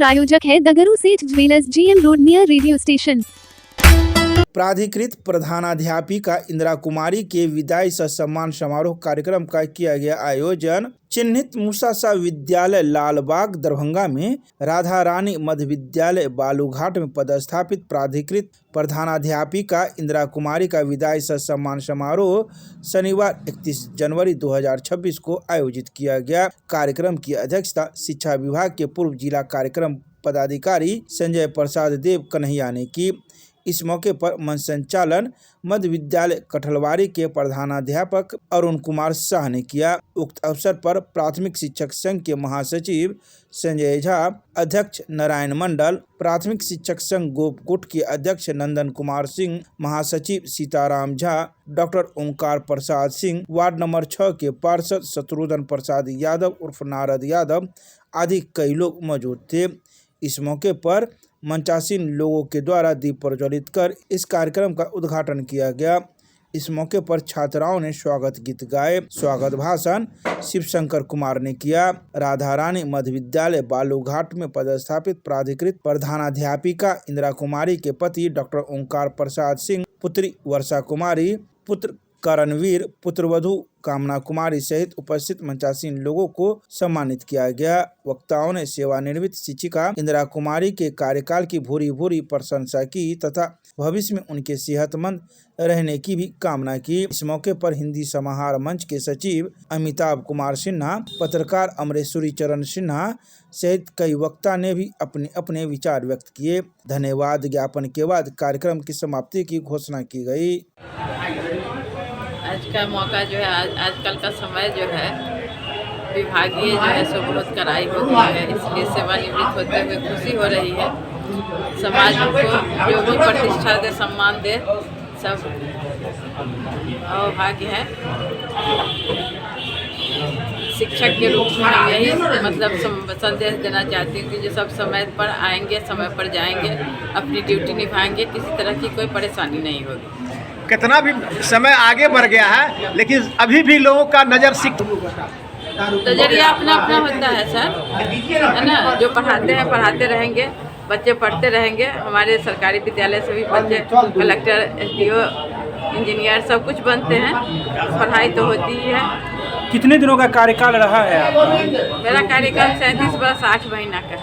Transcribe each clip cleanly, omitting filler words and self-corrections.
प्रायोजक है दगरू सेठ jewellers, GM road near radio station. प्राधिकृत प्रधानाध्यापिका इंदिरा कुमारी के विदाई सह सम्मान समारोह कार्यक्रम का किया गया आयोजन चिन्हित मूसा विद्यालय लालबाग दरभंगा में राधा रानी मध्य विद्यालय बालूघाट में पदस्थापित प्राधिकृत प्रधानाध्यापिका इंदिरा कुमारी का विदाई सह सम्मान समारोह शनिवार 31 जनवरी 2026 को आयोजित किया गया। कार्यक्रम की अध्यक्षता शिक्षा विभाग के पूर्व जिला कार्यक्रम पदाधिकारी संजय प्रसाद देव कन्हैया ने की। इस मौके पर मंच संचालन मध्य विद्यालय कठलवाड़ी के प्रधानाध्यापक अरुण कुमार शाह ने किया। उक्त अवसर पर प्राथमिक शिक्षक संघ के महासचिव संजय झा, अध्यक्ष नारायण मंडल, प्राथमिक शिक्षक संघ गोपकुट के अध्यक्ष नंदन कुमार सिंह, महासचिव सीताराम झा, डॉक्टर ओंकार प्रसाद सिंह, वार्ड नंबर 6 के पार्षद शत्रुघ्न प्रसाद यादव उर्फ नारद यादव आदि कई लोग मौजूद थे। इस मौके पर मंचासीन लोगों के द्वारा दीप प्रज्वलित कर इस कार्यक्रम का उद्घाटन किया गया। इस मौके पर छात्राओं ने स्वागत गीत गाए। स्वागत भाषण शिव शंकर कुमार ने किया। राधा रानी मध्य विद्यालय बालूघाट में पदस्थापित प्राधिकृत प्रधानाध्यापिका इंदिरा कुमारी के पति डॉक्टर ओंकार प्रसाद सिंह, पुत्री वर्षा कुमारी, पुत्र करणवीर, पुत्रवधू कामना कुमारी सहित उपस्थित मंचासीन लोगों को सम्मानित किया गया। वक्ताओं ने सेवानिवृत्त शिक्षिका इंदिरा कुमारी के कार्यकाल की भूरी भूरी प्रशंसा की तथा भविष्य में उनके सेहतमंद रहने की भी कामना की। इस मौके पर हिंदी समाहार मंच के सचिव अमिताभ कुमार सिन्हा, पत्रकार अमरेश्वरी चरण सिन्हा सहित कई वक्ता ने भी अपने अपने विचार व्यक्त किए। धन्यवाद ज्ञापन के बाद कार्यक्रम की समाप्ति की घोषणा की गई। आज का मौका जो है, आजकल का समय जो है विभागीय जो है सो बहुत कड़ाई हो गई है, इसलिए सेवानिवृत्त होते हुए खुशी हो रही है। समाज को जो भी प्रतिष्ठा दे, सम्मान दे, सब भाग्य है। शिक्षक के रूप में हम यही मतलब संदेश देना चाहती हूँ कि जो सब समय पर आएंगे, समय पर जाएंगे, अपनी ड्यूटी निभाएंगे, किसी तरह की कोई परेशानी नहीं होगी। कितना भी समय आगे बढ़ गया है, लेकिन अभी भी लोगों का नज़र नजरिया अपना अपना होता है सर, है ना। जो पढ़ाते हैं पढ़ाते रहेंगे, बच्चे पढ़ते रहेंगे। हमारे सरकारी विद्यालय से भी बच्चे कलेक्टर, SDO, इंजीनियर सब कुछ बनते हैं। पढ़ाई तो होती ही है। कितने दिनों का कार्यकाल रहा है आपका? मेरा कार्यकाल 37 वर्ष 8 महीना का।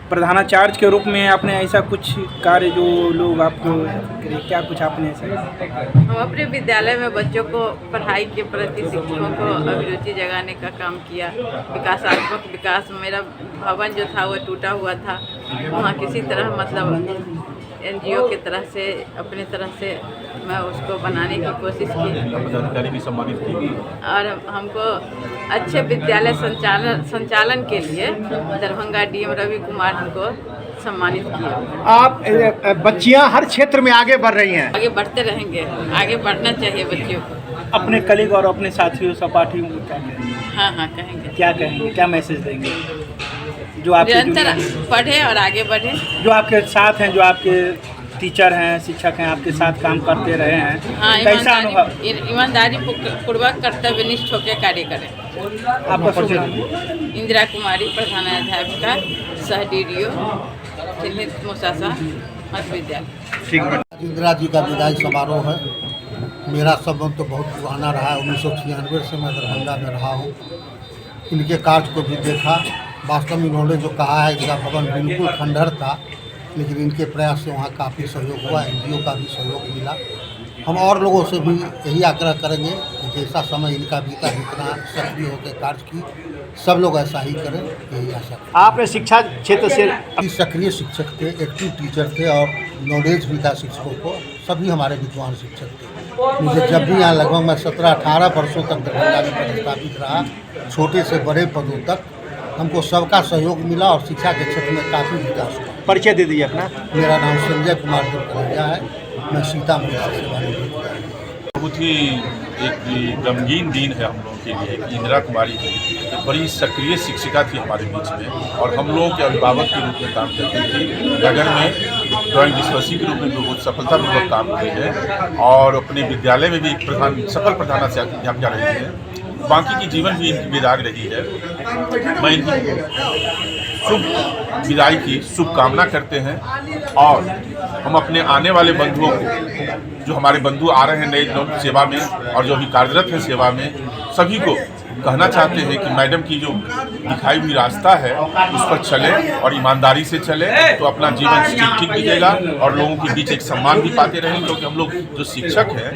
प्रधानाचार्य के रूप में आपने ऐसा कुछ कार्य जो लोग आपको क्या कुछ आपने ऐसा? हम अपने विद्यालय में बच्चों को पढ़ाई के प्रति, शिक्षकों को अभिरुचि जगाने का काम किया। विकासात्मक विकास, मेरा भवन जो था वो टूटा हुआ था, वहाँ किसी तरह मतलब NGO की तरह से, अपने तरह से मैं उसको बनाने की कोशिश की। भी सम्मानित की और हमको अच्छे विद्यालय संचालन के लिए दरभंगा DM रवि कुमार हमको सम्मानित किया। आप बच्चियां हर क्षेत्र में आगे बढ़ रही हैं। आगे बढ़ते रहेंगे, आगे बढ़ना चाहिए बच्चियों को। अपने कलीग और अपने साथियों सहपाठियों को क्या कहेंगे? हाँ कहेंगे। क्या कहेंगे, क्या मैसेज देंगे? जो आप निरंतर पढ़े और आगे बढ़े। जो आपके साथ हैं, जो आपके टीचर हैं, शिक्षक हैं, आपके साथ काम करते रहे हैं, हाँ, कैसा अनुभव? ईमानदारी पूर्वक कर्तव्यनिष्ठ होकर कार्य करें। आपका परिचय? इंदिरा कुमारी, प्रधानाध्यापिका, सह DDO, चिन्हित मूसा मध्य विद्यालय। इंदिरा जी का विदाई समारोह है। मेरा संबंध तो बहुत पुराना रहा है। 1996 से मैं दरभंगा में रहा हूँ। इनके कार्य को भी देखा। वास्तव में इन्होंने जो कहा है, इनका भवन बिल्कुल खंडहर था, लेकिन इनके प्रयास से वहाँ काफ़ी सहयोग हुआ। NGO का भी सहयोग मिला। हम और लोगों से भी यही आग्रह करेंगे कि जैसा समय इनका बीता, जितना सक्रिय होकर कार्य की, सब लोग ऐसा ही करें, यही आशा। आपने शिक्षा क्षेत्र से सक्रिय शिक्षक थे, एक्टिव टीचर थे और नॉलेज भी था शिक्षकों को। सभी हमारे विद्वान शिक्षक थे। मुझे जब भी यहाँ लगभग मैं 17-18 वर्षों तक दरभंगा में पदस्थापित रहा, छोटे से बड़े पदों तक हमको सबका सहयोग मिला और शिक्षा के क्षेत्र में काफ़ी विकास हुआ। परिचय दे दीजिए अपना। मेरा नाम संजय कुमार कन्हैया है। मैं सीतामढ़ी से सेवानिवृत्त हूँ। बहुत ही एक गमगीन दिन है हम लोगों के लिए कि इंदिरा कुमारी एक बड़ी सक्रिय शिक्षिका थी हमारे बीच में, और हम लोगों के अभिभावक के रूप में काम करती थी। नगर में ड्राइंग विश्वसी के रूप में भी बहुत सफलतापूर्वक काम की है, और अपने विद्यालय में भी सफल प्रधानाध्यापिका रही है। बाकी की जीवन भी इनकी विदाई रही है। मैं इनकी शुभ विदाई की शुभकामना करते हैं और हम अपने आने वाले बंधुओं को, जो हमारे बंधु आ रहे हैं नए लोग सेवा में और जो अभी कार्यरत हैं सेवा में, सभी को कहना चाहते हैं कि मैडम की जो दिखाई हुई रास्ता है उस पर चले और ईमानदारी से चले, तो अपना जीवन ठीक बीतेगा और लोगों के बीच एक सम्मान भी पाते रहेंगे। क्योंकि हम लोग जो शिक्षक हैं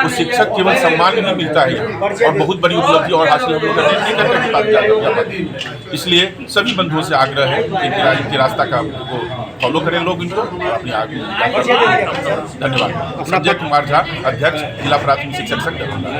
वो शिक्षक केवल सम्मान नहीं मिलता है और बहुत बड़ी उपलब्धि और हासिल हम लोग करते हैं। इसलिए सभी बंधुओं से आग्रह है कि इनके रास्ता का को फॉलो करें लोग इनको अपनी आगे। धन्यवाद। संजय कुमार झा, अध्यक्ष जिला प्राथमिक शिक्षक संघ दरभंगा।